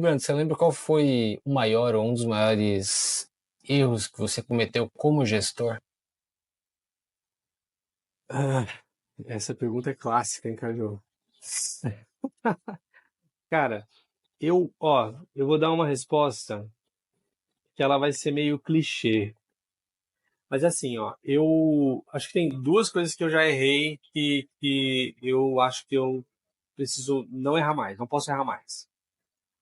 Brando, você lembra qual foi o maior ou um dos maiores erros que você cometeu como gestor? Ah, essa pergunta é clássica, hein, Caju? Cara, eu vou dar uma resposta que ela vai ser meio clichê. Mas assim, ó, eu acho que tem duas coisas que eu já errei que eu acho que eu preciso não errar mais, não posso errar mais.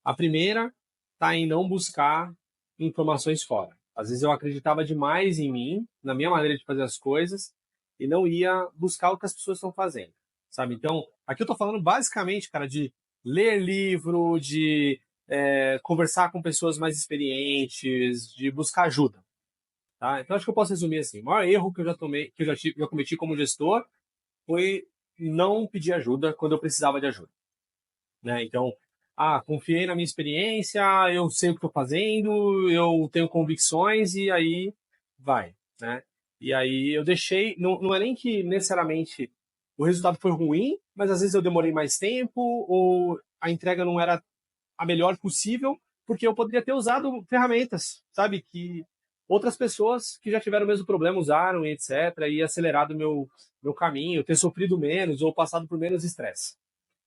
A primeira tá em não buscar informações fora. Às vezes eu acreditava demais em mim, na minha maneira de fazer as coisas, e não ia buscar o que as pessoas estão fazendo, sabe? Então, aqui eu tô falando basicamente, cara, de ler livro, de conversar com pessoas mais experientes, de buscar ajuda, tá? Então, acho que eu posso resumir assim: o maior erro que eu já tomei, que eu já cometi como gestor, foi não pedir ajuda quando eu precisava de ajuda, né? Então, confiei na minha experiência, eu sei o que estou fazendo, eu tenho convicções e aí vai, né? E aí eu deixei, não é nem que necessariamente o resultado foi ruim, mas às vezes eu demorei mais tempo ou a entrega não era a melhor possível, porque eu poderia ter usado ferramentas, sabe, que outras pessoas que já tiveram o mesmo problema usaram, e etc, e acelerado o meu caminho, ter sofrido menos ou passado por menos estresse,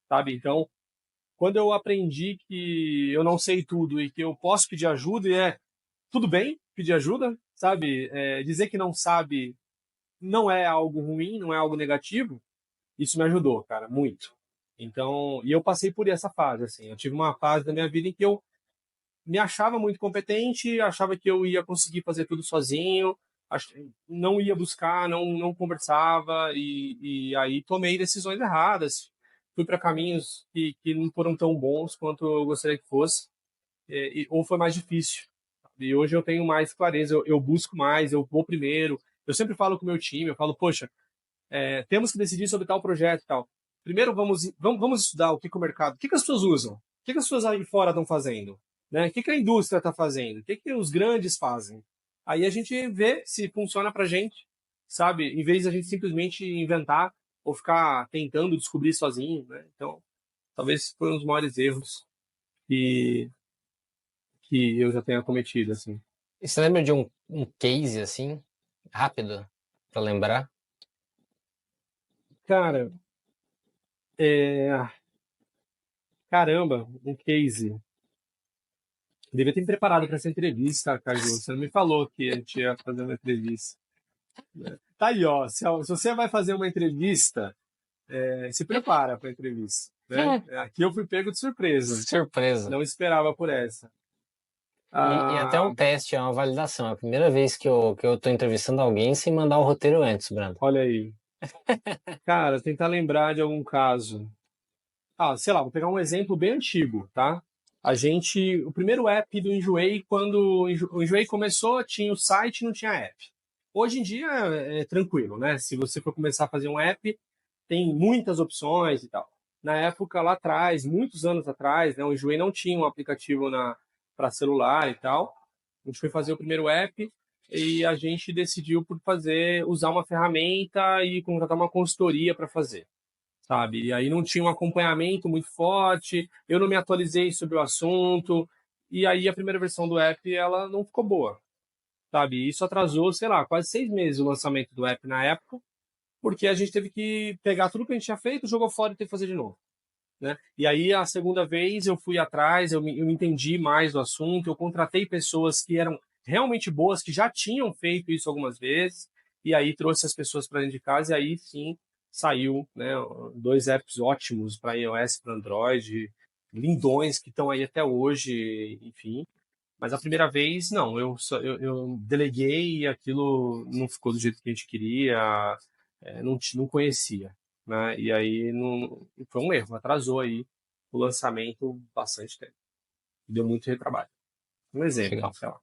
sabe? Então, quando eu aprendi que eu não sei tudo e que eu posso pedir ajuda, e tudo bem pedir ajuda, sabe? Dizer que não sabe não é algo ruim, não é algo negativo, isso me ajudou, cara, muito. Então, e eu passei por essa fase, assim. Eu tive uma fase da minha vida em que eu me achava muito competente, achava que eu ia conseguir fazer tudo sozinho, não ia buscar, não conversava, e aí tomei decisões erradas. Fui para caminhos que não foram tão bons quanto eu gostaria que fosse, ou foi mais difícil. E hoje eu tenho mais clareza, eu busco mais, eu vou primeiro. Eu sempre falo com o meu time, eu falo, poxa, temos que decidir sobre tal projeto e tal. Primeiro vamos estudar o que o mercado, o que as pessoas usam, o que as pessoas aí fora estão fazendo, né? O que a indústria está fazendo, o que os grandes fazem. Aí a gente vê se funciona para gente, sabe? Em vez de a gente simplesmente inventar ou ficar tentando descobrir sozinho, né? Então, talvez foi um dos maiores erros que, que eu já tenha cometido, assim. E você lembra de um case assim, rápido, pra lembrar? Cara, é... caramba, um case. Devia ter me preparado para essa entrevista, Caju. Você não me falou que a gente ia fazer uma entrevista. Tá aí, ó. Se você vai fazer uma entrevista, se prepara para a entrevista, né? Aqui eu fui pego de surpresa. Surpresa. Não esperava por essa. E até um Ah, teste, é uma validação. É a primeira vez que eu tô entrevistando alguém sem mandar o roteiro antes, Brando. olha aí. Cara, tentar lembrar de algum caso. Sei lá, vou pegar um exemplo bem antigo, tá? O primeiro app do Enjoei, quando o Enjoei começou, tinha o site e não tinha app. Hoje em dia é tranquilo, né? Se você for começar a fazer um app, tem muitas opções e tal. Na época, lá atrás, muitos anos atrás, né, o Enjoei não tinha um aplicativo para celular e tal. A gente foi fazer o primeiro app e a gente decidiu por usar uma ferramenta e contratar uma consultoria para fazer, sabe? E aí não tinha um acompanhamento muito forte, eu não me atualizei sobre o assunto, e aí a primeira versão do app, ela não ficou boa, sabe? E isso atrasou, sei lá, quase 6 meses o lançamento do app na época, porque a gente teve que pegar tudo que a gente tinha feito, jogou fora e teve que fazer de novo, né? E aí a segunda vez eu fui atrás, eu me entendi mais do assunto, eu contratei pessoas que eram realmente boas, que já tinham feito isso algumas vezes, e aí trouxe as pessoas para dentro de casa, e aí sim saiu, né, dois apps ótimos para iOS, para Android, lindões que estão aí até hoje, enfim. Mas a primeira vez, não, eu deleguei e aquilo não ficou do jeito que a gente queria, não conhecia, né? E aí não, foi um erro, atrasou aí o lançamento bastante tempo. Deu muito retrabalho. Um exemplo, Legal. sei lá.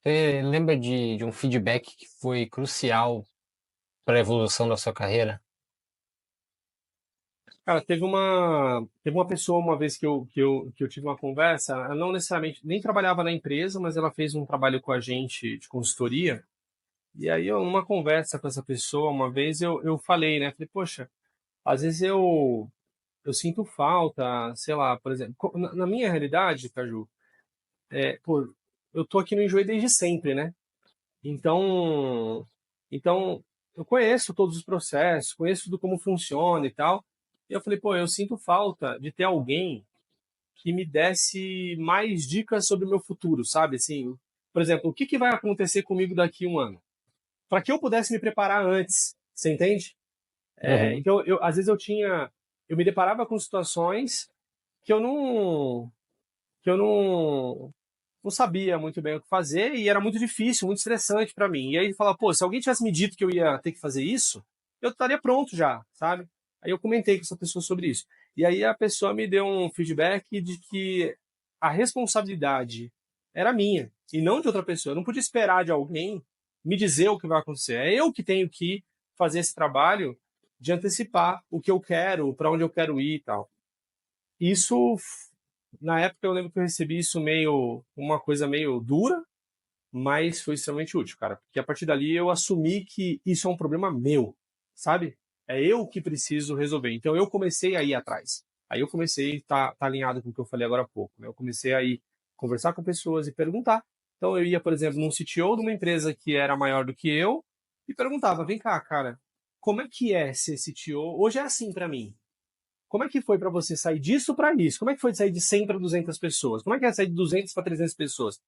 Você lembra de um feedback que foi crucial para a evolução da sua carreira? Cara, teve uma pessoa uma vez que eu tive uma conversa, ela não necessariamente, nem trabalhava na empresa, mas ela fez um trabalho com a gente de consultoria. E aí, numa conversa com essa pessoa, uma vez eu falei, né? Falei, poxa, às vezes eu sinto falta, sei lá, por exemplo, na minha realidade, Caju, pô, eu tô aqui no Enjoei desde sempre, né? Então, então eu conheço todos os processos, conheço tudo como funciona e tal. E eu falei, pô, eu sinto falta de ter alguém que me desse mais dicas sobre o meu futuro, sabe? Assim, por exemplo, o que que vai acontecer comigo daqui a um ano? Para que eu pudesse me preparar antes, você entende? Uhum. Então, às vezes eu me deparava com situações que que eu não sabia muito bem o que fazer e era muito difícil, muito estressante para mim. E aí falava, pô, se alguém tivesse me dito que eu ia ter que fazer isso, eu estaria pronto já, sabe? Aí eu comentei com essa pessoa sobre isso. E aí a pessoa me deu um feedback de que a responsabilidade era minha e não de outra pessoa. Eu não podia esperar de alguém me dizer o que vai acontecer. É eu que tenho que fazer esse trabalho de antecipar o que eu quero, para onde eu quero ir e tal. Isso, na época eu lembro que eu recebi isso meio, uma coisa meio dura, mas foi extremamente útil, cara. Porque a partir dali eu assumi que isso é um problema meu, sabe? É eu que preciso resolver. Então eu comecei a ir atrás. Aí eu comecei a tá alinhado com o que eu falei agora há pouco, né? Eu comecei a ir conversar com pessoas e perguntar. Então eu ia, por exemplo, num CTO de uma empresa que era maior do que eu e perguntava: vem cá, cara, como é que é ser CTO? Hoje é assim para mim. Como é que foi para você sair disso para isso? Como é que foi de sair de 100 para 200 pessoas? Como é que é sair de 200 para 300 pessoas?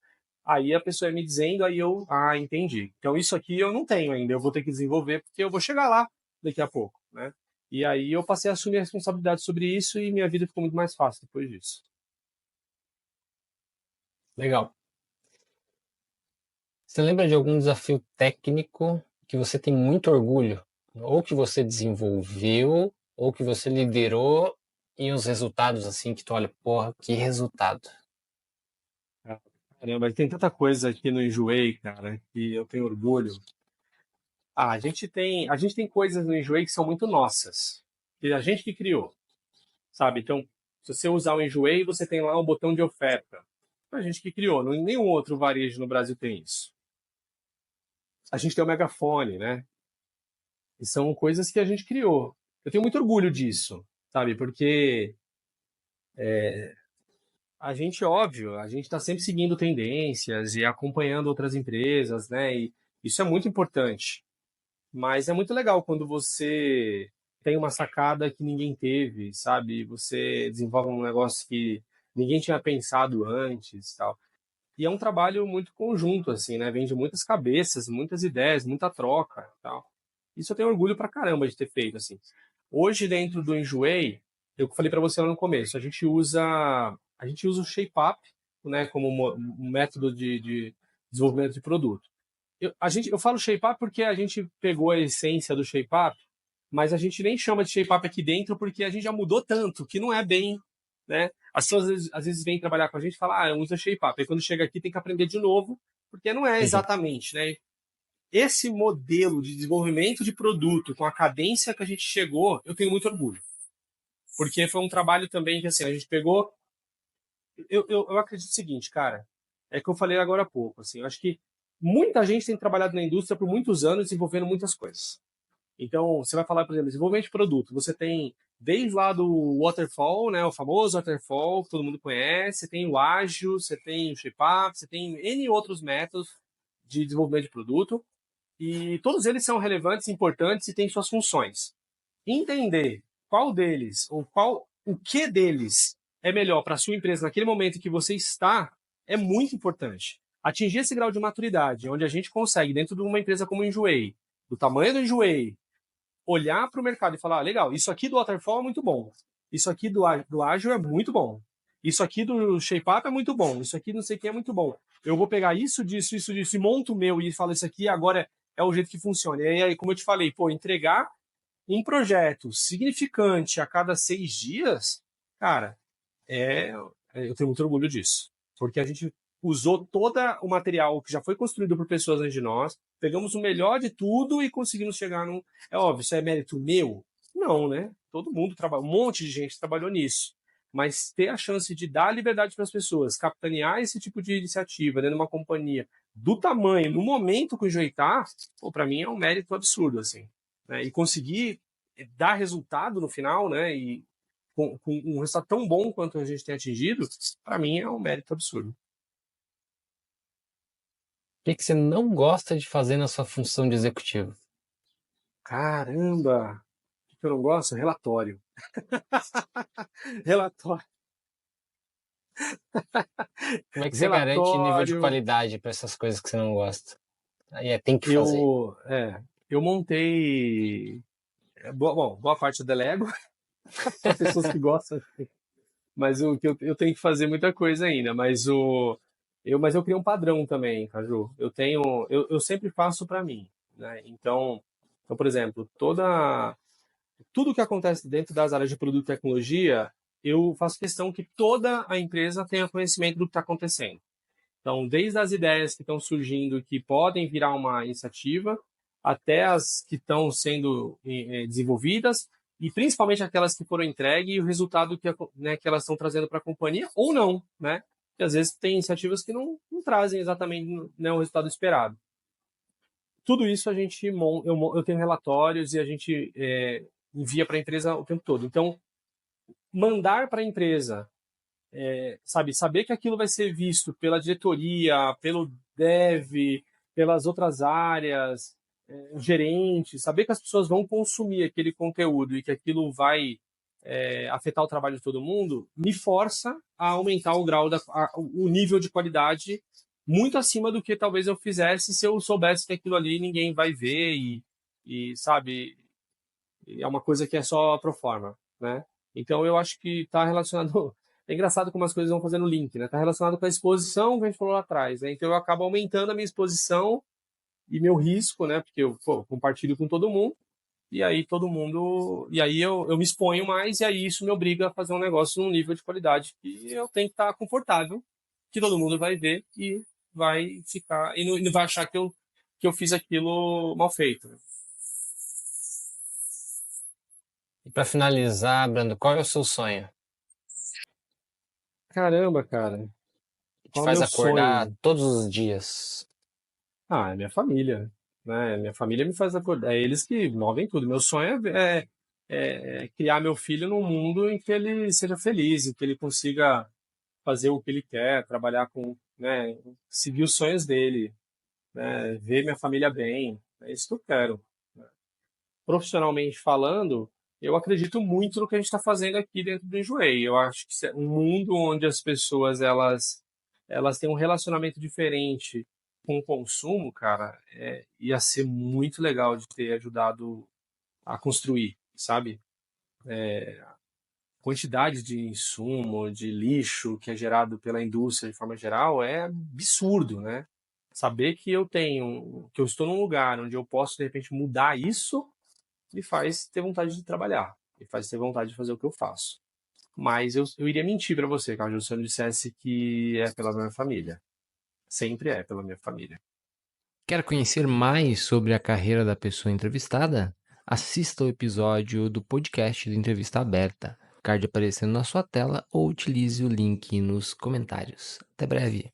Aí a pessoa ia me dizendo, aí eu, entendi. Então isso aqui eu não tenho ainda, eu vou ter que desenvolver porque eu vou chegar lá daqui a pouco, né? E aí eu passei a assumir a responsabilidade sobre isso e minha vida ficou muito mais fácil depois disso. Legal. Você lembra de algum desafio técnico que você tem muito orgulho? Ou que você desenvolveu, ou que você liderou, e os resultados assim que tu olha, porra, que resultado. Caramba, tem tanta coisa aqui no Enjoei, cara, que eu tenho orgulho. A gente tem coisas no Enjoei que são muito nossas, que a gente que criou, sabe? Então, se você usar o Enjoei, você tem lá um botão de oferta. A gente que criou, nenhum outro varejo no Brasil tem isso. A gente tem o megafone, né? E são coisas que a gente criou. Eu tenho muito orgulho disso, sabe? Porque a gente, óbvio, a gente está sempre seguindo tendências e acompanhando outras empresas, né? E isso é muito importante. Mas é muito legal quando você tem uma sacada que ninguém teve, sabe? Você desenvolve um negócio que ninguém tinha pensado antes, tal. E é um trabalho muito conjunto, assim, né? Vem de muitas cabeças, muitas ideias, muita troca, tal. Isso eu tenho orgulho pra caramba de ter feito, assim. Hoje, dentro do Enjoei, eu falei pra você lá no começo, a gente usa o ShapeUp, né, como um método de desenvolvimento de produto. Eu falo ShapeUp porque a gente pegou a essência do ShapeUp, mas a gente nem chama de ShapeUp aqui dentro porque a gente já mudou tanto que não é bem, né? As pessoas às vezes vêm trabalhar com a gente e falam, usa ShapeUp. Aí quando chega aqui tem que aprender de novo, porque não é Uhum. exatamente, né? Esse modelo de desenvolvimento de produto com a cadência que a gente chegou, eu tenho muito orgulho. Porque foi um trabalho também que assim, a gente pegou. Eu acredito o seguinte, cara, é que eu falei agora há pouco. Assim, eu acho que muita gente tem trabalhado na indústria por muitos anos desenvolvendo muitas coisas. Então, você vai falar, por exemplo, desenvolvimento de produto. Você tem desde lá do waterfall, né, o famoso waterfall, que todo mundo conhece, você tem o ágil, você tem o shape-up, você tem N outros métodos de desenvolvimento de produto, e todos eles são relevantes, importantes e têm suas funções. Entender qual deles, ou o que deles é melhor para a sua empresa naquele momento que você está, é muito importante. Atingir esse grau de maturidade, onde a gente consegue, dentro de uma empresa como o Enjoei, do tamanho do Enjoei, olhar para o mercado e falar, legal, isso aqui do Waterfall é muito bom, isso aqui do Ágil é muito bom, isso aqui do ShapeUp é muito bom, isso aqui não sei o que é muito bom. Eu vou pegar isso disso e monto o meu e falo, isso aqui agora é o jeito que funciona. E aí, como eu te falei, pô, entregar um projeto significante a cada 6 dias, cara, é, eu tenho muito orgulho disso. Porque a gente usou todo o material que já foi construído por pessoas antes de nós, pegamos o melhor de tudo e conseguimos chegar num. É óbvio, isso é mérito meu? Não, né? Todo mundo trabalha, um monte de gente trabalhou nisso. Mas ter a chance de dar liberdade para as pessoas, capitanear esse tipo de iniciativa dentro de uma companhia do tamanho, no momento que o Enjoei tá, para mim é um mérito absurdo, assim. Né? E conseguir dar resultado no final, né? E com um resultado tão bom quanto a gente tem atingido, para mim é um mérito absurdo. O que você não gosta de fazer na sua função de executivo? Caramba! O que eu não gosto? Relatório. Relatório. Como é que você garante nível de Relatório. qualidade para essas coisas que você não gosta? Aí tem que fazer. Eu montei. Boa parte eu delego para pessoas que gostam, mas o que eu tenho que fazer muita coisa ainda. Mas eu criei um padrão também, Caju. Eu sempre faço para mim, né? Então, por exemplo, tudo que acontece dentro das áreas de produto e tecnologia, eu faço questão que toda a empresa tenha conhecimento do que está acontecendo. Então, desde as ideias que estão surgindo que podem virar uma iniciativa, até as que estão sendo desenvolvidas, e principalmente aquelas que foram entregues e o resultado né, que elas estão trazendo para a companhia, ou não, né? Porque às vezes tem iniciativas que não trazem exatamente, né, o resultado esperado. Tudo isso eu tenho relatórios e a gente envia para a empresa o tempo todo. Então, mandar para a empresa, saber que aquilo vai ser visto pela diretoria, pelo dev, pelas outras áreas, o gerente, saber que as pessoas vão consumir aquele conteúdo e que aquilo vai afetar o trabalho de todo mundo, me força a aumentar o nível de qualidade muito acima do que talvez eu fizesse se eu soubesse que aquilo ali ninguém vai ver sabe, é uma coisa que é só pro forma, né? Então eu acho que está relacionado. É engraçado como as coisas vão fazendo link, né? Está relacionado com a exposição que a gente falou lá atrás, né? Então eu acabo aumentando a minha exposição e meu risco, né? Porque eu compartilho com todo mundo e aí todo mundo, e aí eu me exponho mais e aí isso me obriga a fazer um negócio num nível de qualidade que eu tenho que estar confortável, que todo mundo vai ver e vai ficar e não vai achar que eu fiz aquilo mal feito. E para finalizar, Brando, qual é o seu sonho? Caramba, cara. Que te Qual é o faz meu acordar sonho? todos os dias? Ah, é minha família, né? Minha família me faz acordar. É eles que movem tudo. Meu sonho é criar meu filho num mundo em que ele seja feliz, em que ele consiga fazer o que ele quer, trabalhar com, né? Seguir os sonhos dele, né? Ver minha família bem. É isso que eu quero. Profissionalmente falando, eu acredito muito no que a gente está fazendo aqui dentro do Enjoei. Eu acho que um mundo onde as pessoas elas têm um relacionamento diferente com o consumo, cara, ia ser muito legal de ter ajudado a construir, sabe? Quantidade de insumo, de lixo que é gerado pela indústria de forma geral é absurdo, né? Saber que eu estou num lugar onde eu posso de repente mudar isso me faz ter vontade de trabalhar, me faz ter vontade de fazer o que eu faço. Mas eu iria mentir para você, Carlos, se eu não dissesse que é pela minha família. Sempre é pela minha família. Quer conhecer mais sobre a carreira da pessoa entrevistada? Assista o episódio do podcast do Entrevista Aberta, card aparecendo na sua tela ou utilize o link nos comentários. Até breve!